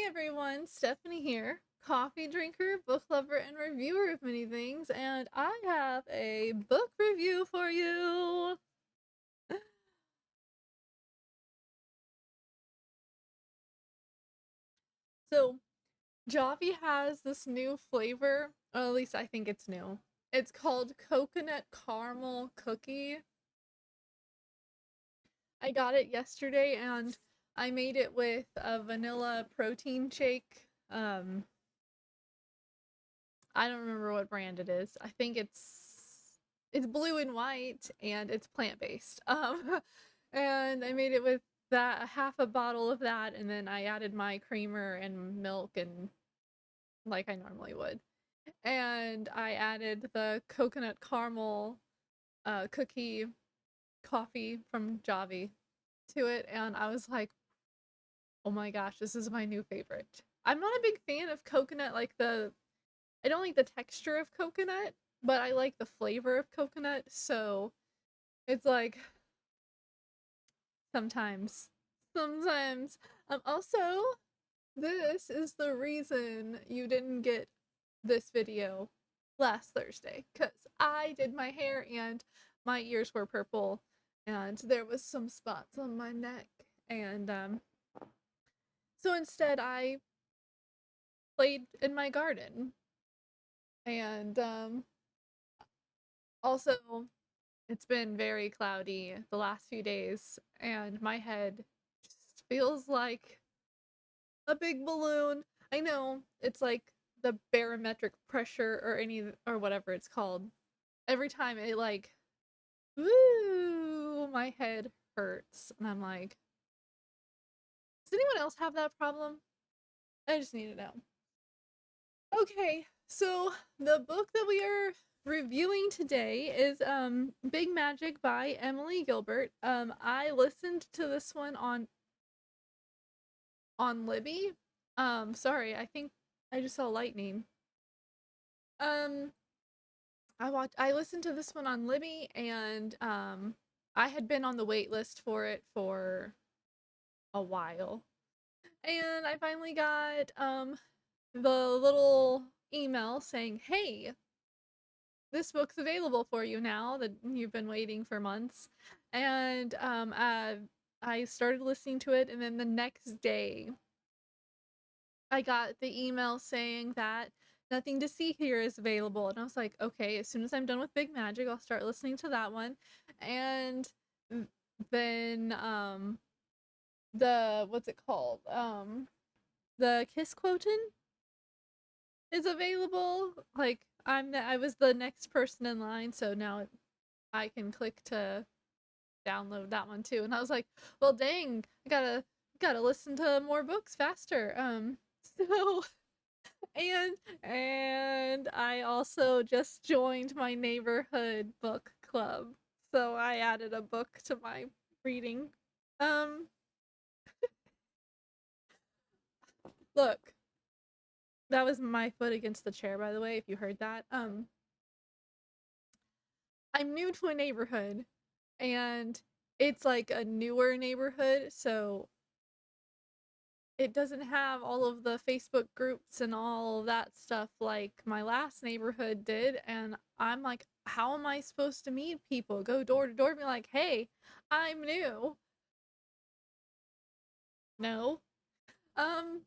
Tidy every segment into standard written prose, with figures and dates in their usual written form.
everyone, Stephanie here, coffee drinker, book lover, and reviewer of many things, and I have a book review for you. So, Javi has this new flavor, or at least I think it's new. It's called coconut caramel cookie. I got it yesterday and I made it with a vanilla protein shake. I don't remember what brand it is. I think it's blue and white and it's plant-based. And I made it with that half a bottle of that, and then I added my creamer and milk and like I normally would. And I added the coconut caramel cookie coffee from Javi to it, and I was like, "Oh my gosh, this is my new favorite." I'm not a big fan of coconut, like I don't like the texture of coconut, but I like the flavor of coconut, so it's like sometimes. Sometimes. Also, this is the reason you didn't get this video last Thursday, because I did my hair and my ears were purple and there was some spots on my neck, and so instead I played in my garden, and also it's been very cloudy the last few days, and my head just feels like a big balloon. I know it's like the barometric pressure or or whatever it's called. Every time it like, woo, my head hurts, and I'm like, does anyone else have that problem? I just need to know. Okay, so the book that we are reviewing today is Big Magic by Emily Gilbert. I listened to this one on Libby. Sorry, I think I just saw lightning. Um I listened to this one on Libby, and I had been on the wait list for it for a while. And I finally got the little email saying, "Hey, this book's available for you now that you've been waiting for months." And I started listening to it, and then the next day I got the email saying that Nothing to See Here is available. And I was like, okay, as soon as I'm done with Big Magic, I'll start listening to that one. And then the what's it called? The Kiss Quoten is available. Like I was the next person in line, so now I can click to download that one too. And I was like, well dang, I gotta listen to more books faster. So and I also just joined my neighborhood book club. So I added a book to my reading. Um Look, that was my foot against the chair, by the way, if you heard that. I'm new to a neighborhood, and it's like a newer neighborhood, so it doesn't have all of the Facebook groups and all of that stuff like my last neighborhood did. And I'm like, how am I supposed to meet people? Go door to door and be like, hey, I'm new. No. Um,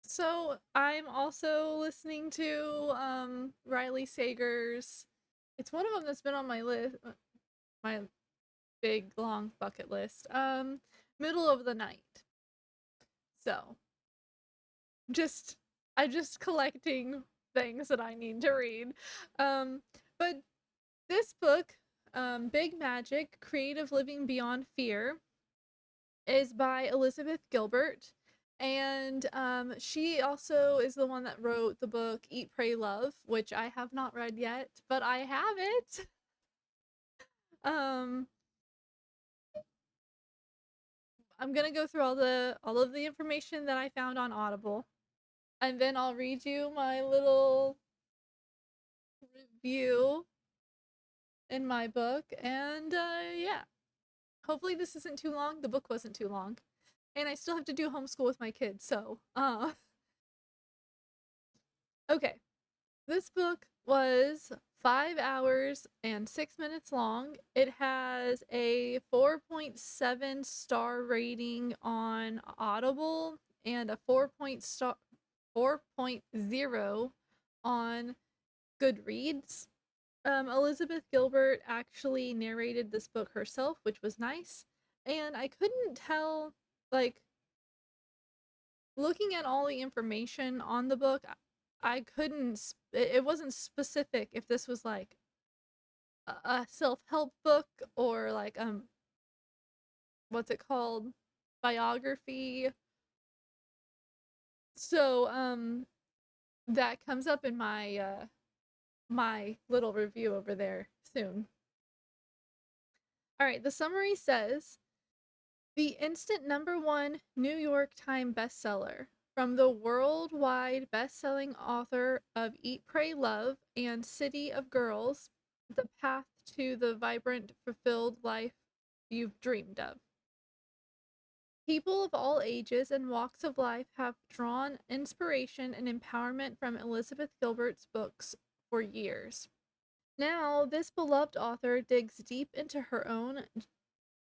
so I'm also listening to Riley Sager's. It's one of them that's been on my list, my big long bucket list. Middle of the Night. So just I'm just collecting things that I need to read. Um, but this book, Big Magic: Creative Living Beyond Fear, is by Elizabeth Gilbert. And she also is the one that wrote the book Eat, Pray, Love, which I have not read yet, but I have it. Um, I'm gonna go through all of the information that I found on Audible, and then I'll read you my little review in my book. And yeah, hopefully this isn't too long. The book wasn't too long, and I still have to do homeschool with my kids, so Okay. This book was 5 hours and 6 minutes long. It has a 4.7 star rating on Audible and a 4.0 on Goodreads. Elizabeth Gilbert actually narrated this book herself, which was nice. And I couldn't tell, like, looking at all the information on the book, I couldn't, it wasn't specific if this was like a self help book or like, what's it called? Biography. So, that comes up in my little review over there soon. All right, the summary says the instant #1 New York Times bestseller from the worldwide best-selling author of Eat, Pray, Love and City of Girls, The Path to the Vibrant, Fulfilled Life You've Dreamed of. People of all ages and walks of life have drawn inspiration and empowerment from Elizabeth Gilbert's books for years. Now, this beloved author digs deep into her own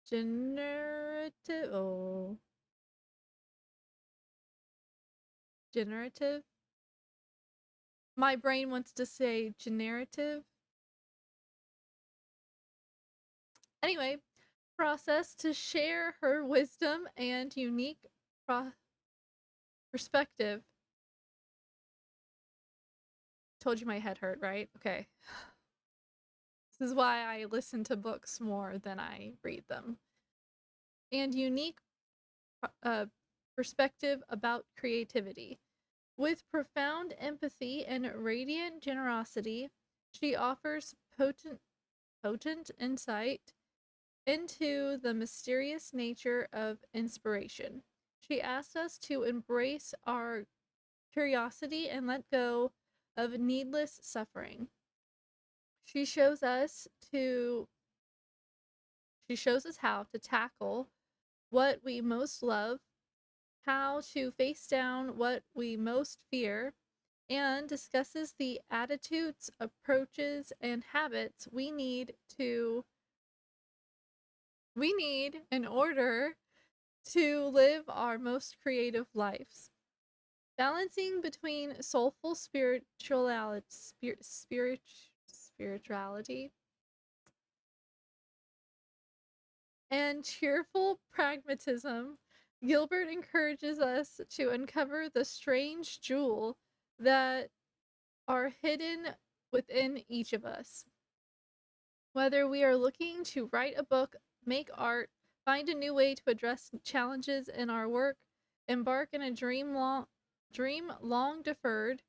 generative oh generative my brain wants to say generative anyway process to share her wisdom and unique perspective. Told you my head hurt, right? Okay. This is why I listen to books more than I read them. And unique uh, perspective about creativity. With profound empathy and radiant generosity, she offers potent insight into the mysterious nature of inspiration. She asks us to embrace our curiosity and let go of needless suffering. She shows us to she shows us how to tackle what we most love, how to face down what we most fear, and discusses the attitudes, approaches, and habits we need in order to live our most creative lives. Balancing between soulful spirituality and cheerful pragmatism, Gilbert encourages us to uncover the strange jewel that are hidden within each of us. Whether we are looking to write a book, make art, find a new way to address challenges in our work, embark in a dream long deferred,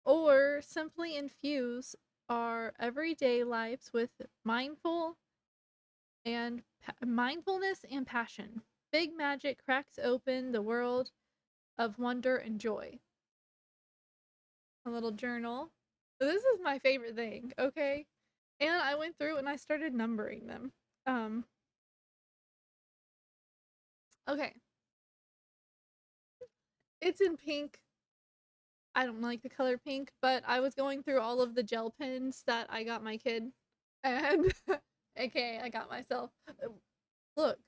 or simply infuse our everyday lives with mindfulness and passion. Big Magic cracks open the world of wonder and joy. A little journal. This is my favorite thing, okay? And I went through and I started numbering them. Um, okay. It's in pink. I don't like the color pink, but I was going through all of the gel pens that I got my kid. And aka I got myself. Look,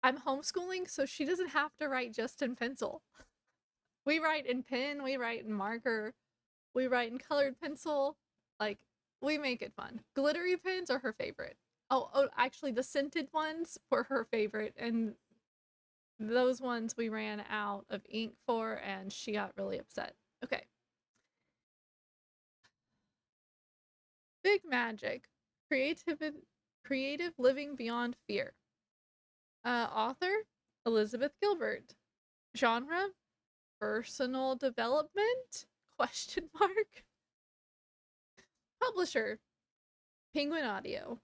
I'm homeschooling, so she doesn't have to write just in pencil. We write in pen, we write in marker, we write in colored pencil. Like, we make it fun. Glittery pens are her favorite. Oh, actually, the scented ones were her favorite, and those ones we ran out of ink for, and she got really upset. Okay. Big Magic. Creative living beyond fear. Author Elizabeth Gilbert. Genre personal development? Question mark. Publisher Penguin Audio.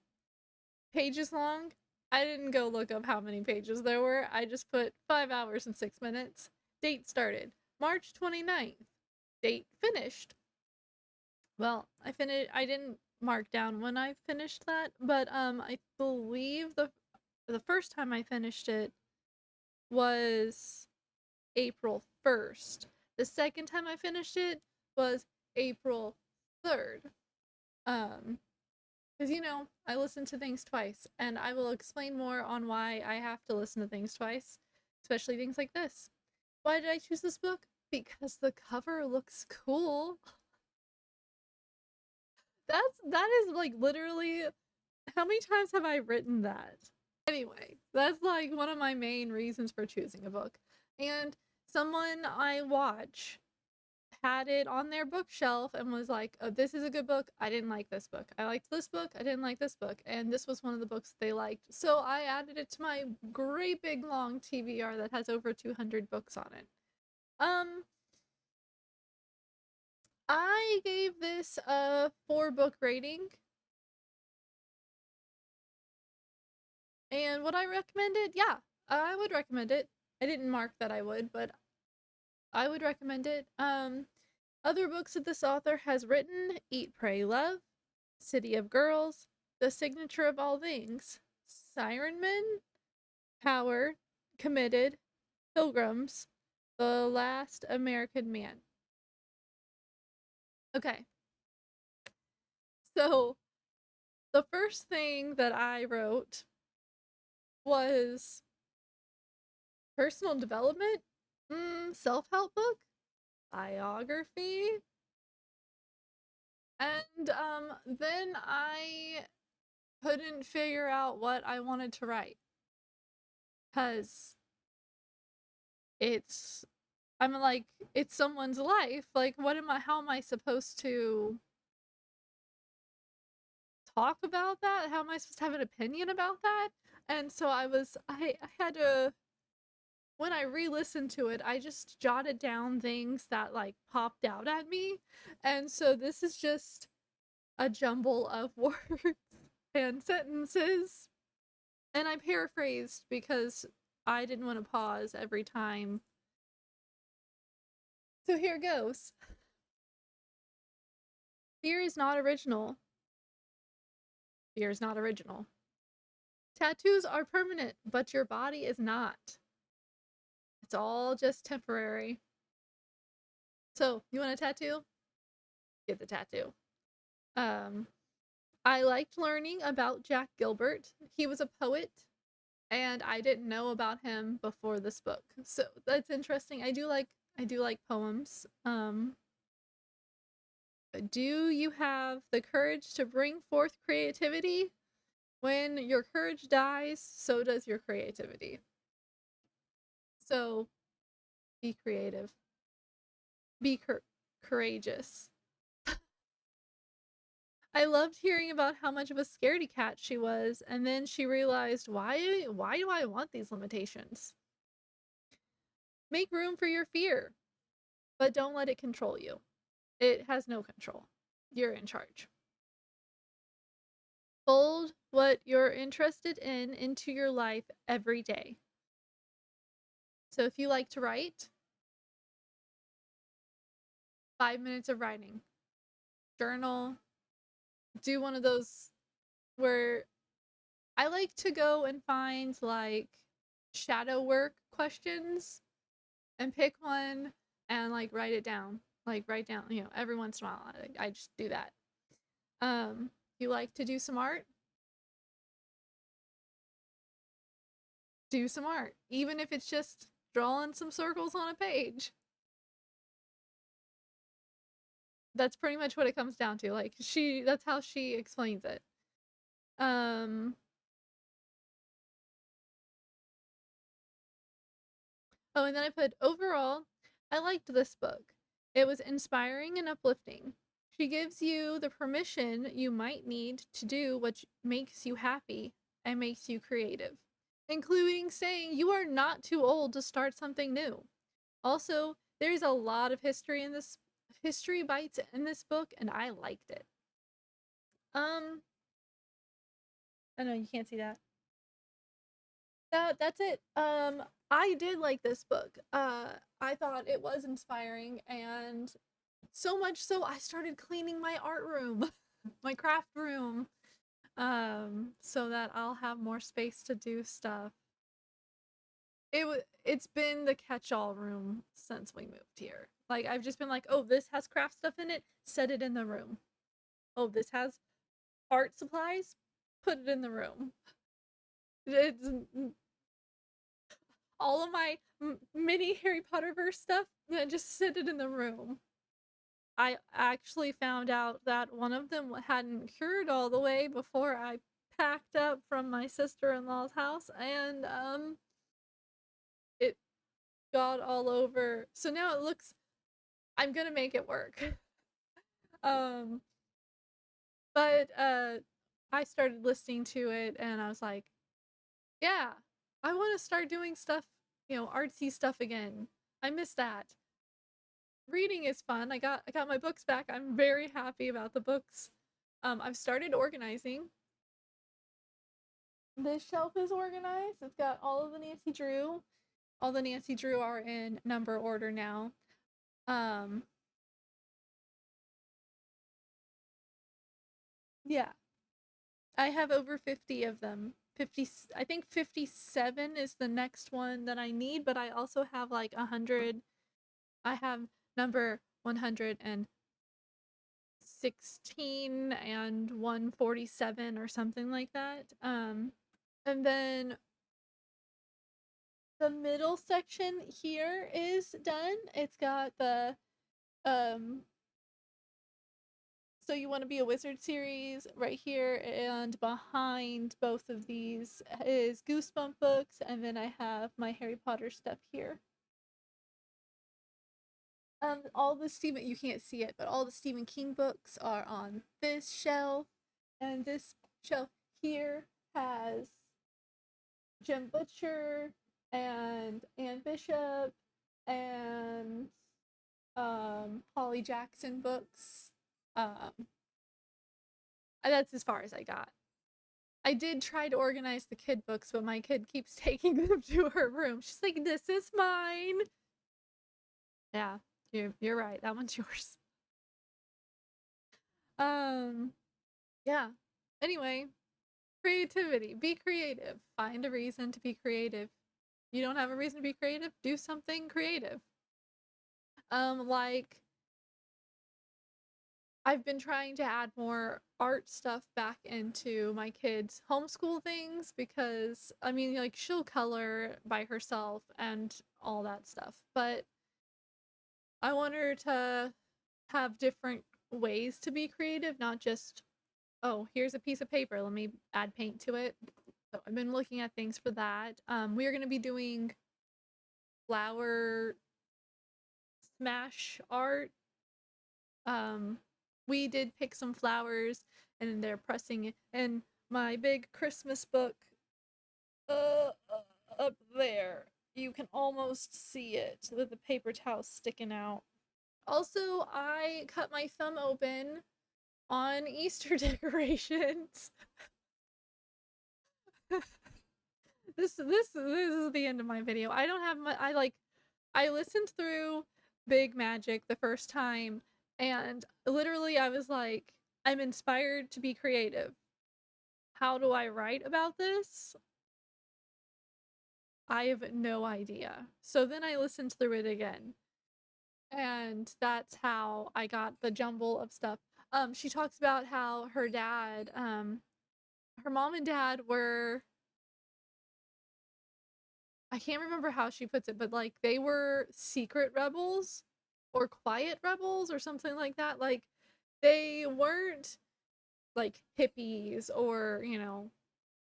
Pages long. I didn't go look up how many pages there were. I just put 5 hours and 6 minutes. Date started March 29th. Date finished. Well, I didn't mark down when I finished that, but I believe the first time I finished it was April 1st. The second time I finished it was April 3rd. Um, because I listen to things twice, and I will explain more on why I have to listen to things twice, especially things like this. Why did I choose this book? Because the cover looks cool. That is like literally how many times have I written that? Anyway, that's like one of my main reasons for choosing a book. And someone I watch had it on their bookshelf and was like, oh, this is a good book. I didn't like this book. I liked this book. I didn't like this book. And this was one of the books they liked. So I added it to my great big long TBR that has over 200 books on it. I gave this a 4-book rating. And would I recommend it? Yeah, I would recommend it. I didn't mark that I would, but I would recommend it. Other books that this author has written: Eat, Pray, Love, City of Girls, The Signature of All Things, Siren Men, Power, Committed, Pilgrims, The Last American Man. Okay. So, the first thing that I wrote was personal development, self-help book, biography, and then I couldn't figure out what I wanted to write, because it's I'm like, it's someone's life. Like, how am I supposed to talk about that? How am I supposed to have an opinion about that? And so I had to, when I re-listened to it, I just jotted down things that like popped out at me. And so this is just a jumble of words and sentences. And I paraphrased because I didn't want to pause every time. So here goes. Fear is not original. Fear is not original. Tattoos are permanent, but your body is not. It's all just temporary. So, you want a tattoo? Get the tattoo. Um, I liked learning about Jack Gilbert. He was a poet, and I didn't know about him before this book. So that's interesting. I do like poems. Do you have the courage to bring forth creativity? When your courage dies, so does your creativity. So be creative. Be courageous. I loved hearing about how much of a scaredy cat she was, and then she realized, why do I want these limitations? Make room for your fear, but don't let it control you. It has no control. You're in charge. Fold what you're interested in into your life every day. So if you like to write, 5 minutes of writing. Journal. Do one of those where I like to go and find like shadow work questions and pick one and like write it down. Like write down, every once in a while. I just do that. You like to do some art? Do some art. Even if it's just drawing some circles on a page. That's pretty much what it comes down to. Like that's how she explains it. Um Oh, and then I put overall, I liked this book. It was inspiring and uplifting. She gives you the permission you might need to do what makes you happy and makes you creative, including saying you are not too old to start something new. Also, there's a lot of history bites in this book, and I liked it. I know you can't see that. That's it. I did like this book. I thought it was inspiring, and so much so I started cleaning my art room, my craft room, so that I'll have more space to do stuff. It's been the catch-all room since we moved here. Like, I've just been like, oh, this has craft stuff in it, set it in the room. Oh, this has art supplies, put it in the room. It's all of my mini Harry Potter verse stuff, just sit it in the room. I actually found out that one of them hadn't cured all the way before I packed up from my sister-in-law's house, and it got all over. So now it looks, I'm gonna make it work. um but I started listening to it and I was like, yeah, I want to start doing stuff, artsy stuff again. I miss that. Reading is fun. I got my books back. I'm very happy about the books. I've started organizing. This shelf is organized. It's got all of the Nancy Drew. All the Nancy Drew are in number order now. Um yeah, I have over 50 of them. 50, I think 57 is the next one that I need, but I also have like 100. I have number 116 and 147 or something like that. And then the middle section here is done. It's got the um So You Want to Be a Wizard series right here, and behind both of these is Goosebump books, and then I have my Harry Potter stuff here. All the Stephen, you can't see it, but all the Stephen King books are on this shelf, and this shelf here has Jim Butcher and Anne Bishop and Holly Jackson books. That's as far as I got. I did try to organize the kid books, but my kid keeps taking them to her room. She's like, "This is mine." Yeah, you're right. That one's yours. Um, yeah. Anyway, creativity. Be creative. Find a reason to be creative. You don't have a reason to be creative? Do something creative. Like I've been trying to add more art stuff back into my kids' homeschool things because, I mean, like, she'll color by herself and all that stuff, but I want her to have different ways to be creative, not just, oh, here's a piece of paper, let me add paint to it. So I've been looking at things for that. We are going to be doing flower smash art. We did pick some flowers and they're pressing it. And my big Christmas book, up there, you can almost see it with the paper towel sticking out. Also, I cut my thumb open on Easter decorations. This is the end of my video. I don't have my I listened through Big Magic the first time and literally I was like, I'm inspired to be creative. How do I write about this? I have no idea. So then I listened through it again. And that's how I got the jumble of stuff. She talks about how her dad, her mom and dad were, I can't remember how she puts it, but like they were secret rebels or quiet rebels or something like that. Like they weren't like hippies or,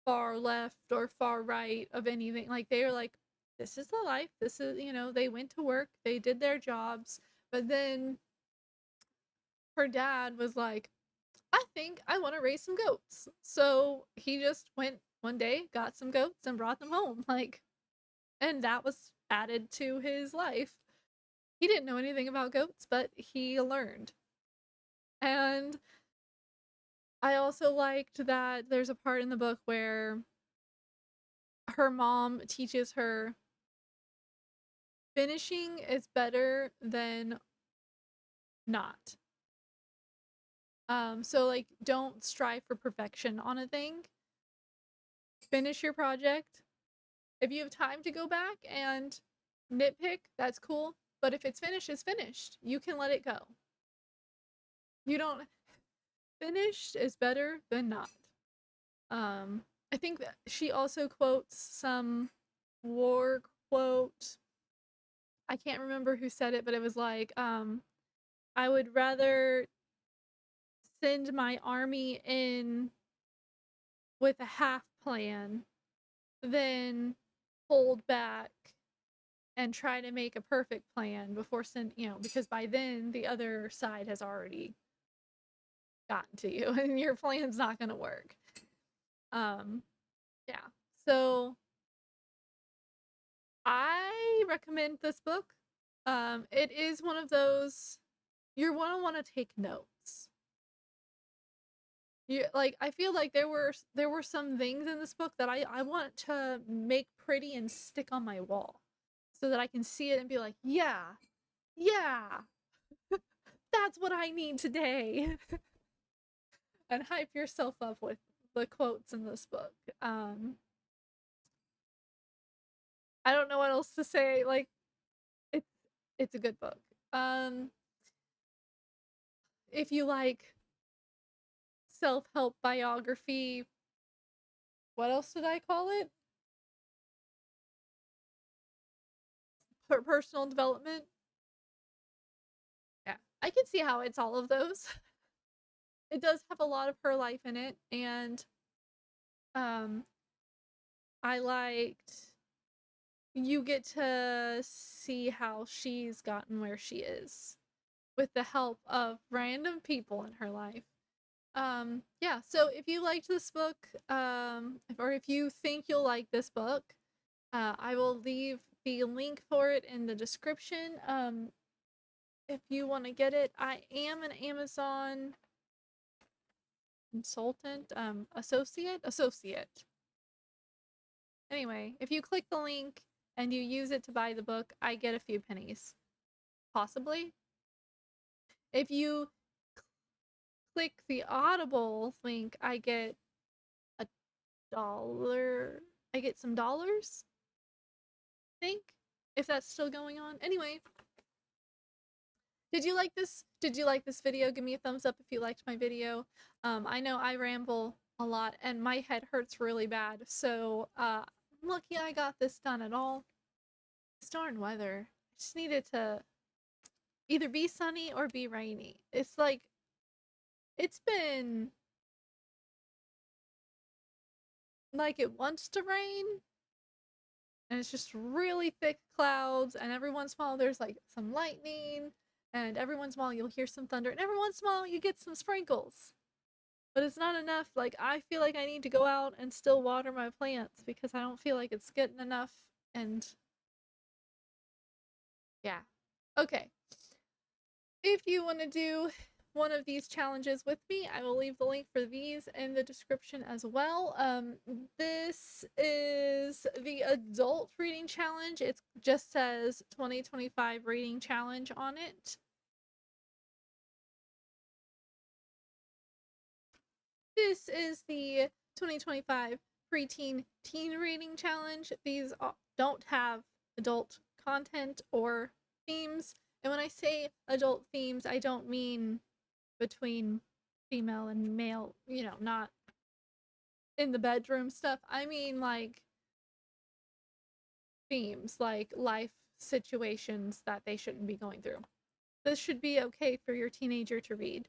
far left or far right of anything. Like they were like, this is the life. This is, they went to work, they did their jobs. But then her dad was like, I think I want to raise some goats. So he just went one day, got some goats, and brought them home. Like, and that was added to his life. He didn't know anything about goats, but he learned. And I also liked that there's a part in the book where her mom teaches her finishing is better than not. So like don't strive for perfection on a thing. Finish your project. If you have time to go back and nitpick, that's cool. But if it's finished, it's finished. You can let it go. You don't Finished is better than not. I think that she also quotes some war quote. I can't remember who said it, but it was like, I would rather send my army in with a half plan than hold back and try to make a perfect plan before because by then the other side has already gotten to you and your plan's not going to work. Um, yeah. So I recommend this book. It is one of those you're going to want to take notes. I feel like there were some things in this book that I want to make pretty and stick on my wall so that I can see it and be like, yeah, yeah, that's what I need today. And hype yourself up with the quotes in this book. I don't know what else to say. Like, it's it's a good book. Um, if you like self-help biography, what else did I call it? Personal development. Yeah, I can see how it's all of those. It does have a lot of her life in it, and um, I liked you get to see how she's gotten where she is with the help of random people in her life. Yeah, so if you liked this book, or if you think you'll like this book, I will leave the link for it in the description. If you want to get it, I am an Amazon consultant, associate. Anyway, if you click the link and you use it to buy the book, I get a few pennies. Possibly. If you click the Audible link, I get $1. I get some dollars, I think, if that's still going on. Anyway, did you like this? Did you like this video? Give me a thumbs up if you liked my video. I know I ramble a lot and my head hurts really bad, so I'm lucky I got this done at all. This darn weather. I just needed to either be sunny or be rainy. It's like it's been like it wants to rain, and it's just really thick clouds, and every once in a while there's like some lightning, and every once in a while you'll hear some thunder, and every once in a while you get some sprinkles. But it's not enough. Like, I feel like I need to go out and still water my plants because I don't feel like it's getting enough. And yeah. Okay. If you want to do one of these challenges with me, I will leave the link for these in the description as well. This is the adult reading challenge. It just says 2025 reading challenge on it. This is the 2025 preteen teen reading challenge. These don't have adult content or themes. And when I say adult themes, I don't mean between female and male, not in the bedroom stuff. I mean like themes, like life situations that they shouldn't be going through. This should be okay for your teenager to read.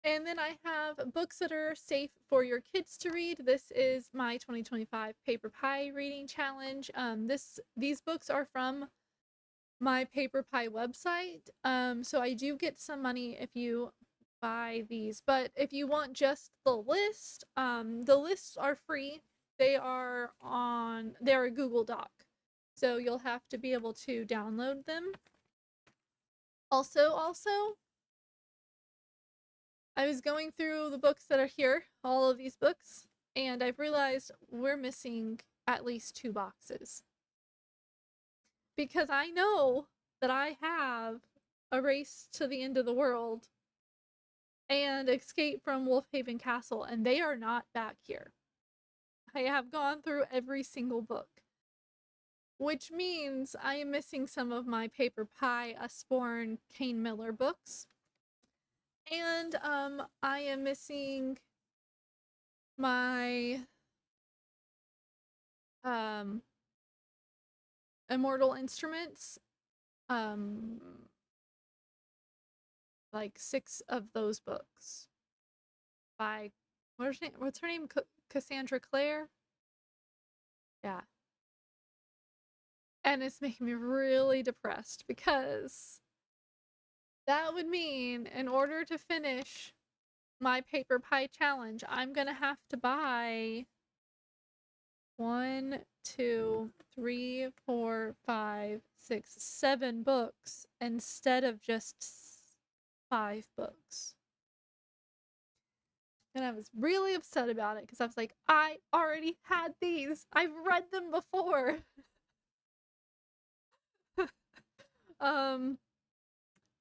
And then I have books that are safe for your kids to read. This is my 2025 Paper Pie reading challenge. These books are from my Paper Pie website. So I do get some money if you buy these. But if you want just the lists are free. They're a Google Doc. So you'll have to be able to download them. Also, I was going through the books that are here, all of these books, and I've realized we're missing at least 2 boxes. Because I know that I have A Race to the End of the World and Escape from Wolfhaven Castle, and they are not back here. I have gone through every single book. which means I am missing some of my Paper Pie, Usborne, Kane Miller books. And I am missing my um Immortal Instruments, um like 6 of those books by what's her name? Cassandra Clare? Yeah. And it's making me really depressed because that would mean in order to finish my Paper Pie challenge, I'm gonna have to buy 1, 2, 3, 4, 5, 6, 7 books instead of just 5 books. And I was really upset about it because I was like, I already had these. I've read them before. um,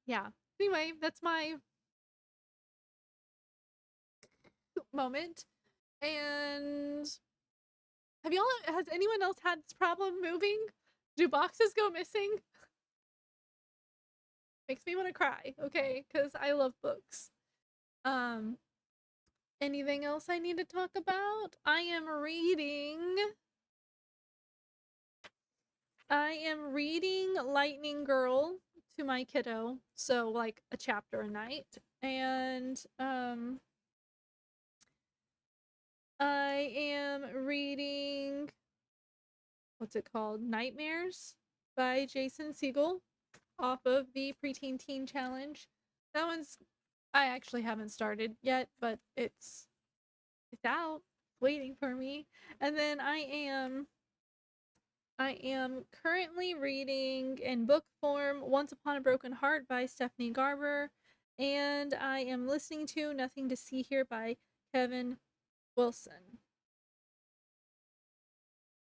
yeah. Anyway, that's my moment. And has anyone else had this problem moving? Do boxes go missing? Makes me want to cry, okay? Because I love books. Um, Anything else I need to talk about? I am reading Lightning Girl to my kiddo, so like a chapter a night. And I am reading, what's it called? Nightmares by Jason Segel off of the Preteen Teen Challenge. That one's I actually haven't started yet, but it's out waiting for me. And then I am currently reading in book form Once Upon a Broken Heart by Stephanie Garber, and I am listening to Nothing to See Here by Kevin Wilson.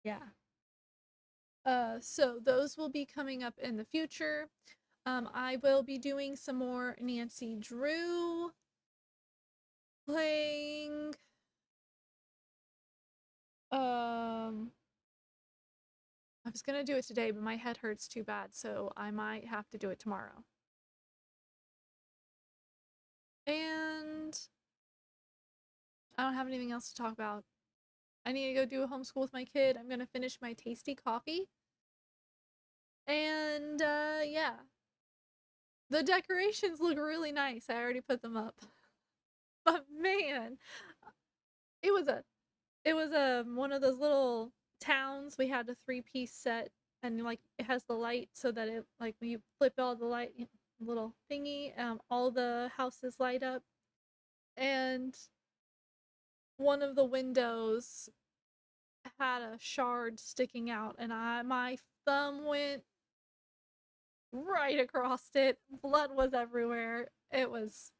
Yeah. So those will be coming up in the future. I will be doing some more Nancy Drew, playing I was gonna do it today, but my head hurts too bad, so I might have to do it tomorrow. And I don't have anything else to talk about. I need to go do a homeschool with my kid. I'm gonna finish my tasty coffee. And yeah. The decorations look really nice. I already put them up. But man, it was a one of those little towns. We had a 3-piece set, and like it has the light so that it like when you flip all the light little thingy, all the houses light up. And one of the windows had a shard sticking out, and my thumb went right across it. Blood was everywhere. I was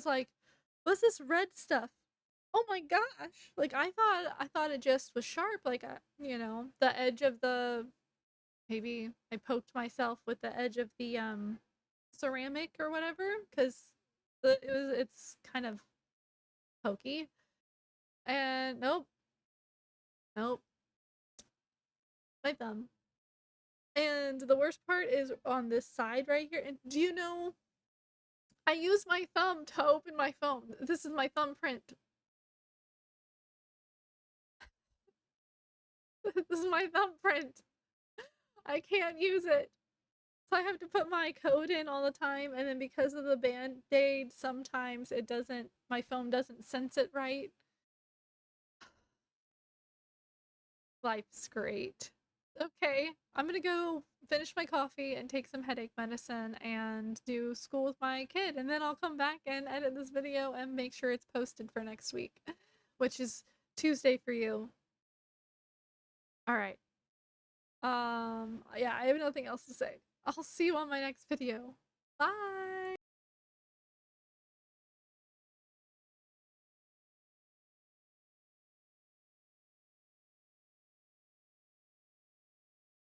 like, what's this red stuff? Oh my gosh. Like I thought it just was sharp, like the edge of the maybe I poked myself with the edge of the ceramic or whatever, cuz it's kind of pokey. And nope, nope, my thumb. And the worst part is on this side right here. And do you know I use my thumb to open my phone. This is my thumbprint. This is my thumbprint. I can't use it. So I have to put my code in all the time, and then because of the band-aid, sometimes my phone doesn't sense it right. Life's great. Okay, I'm gonna go finish my coffee and take some headache medicine and do school with my kid, and then I'll come back and edit this video and make sure it's posted for next week, which is Tuesday for you. All right. Yeah, I have nothing else to say. I'll see you on my next video. Bye.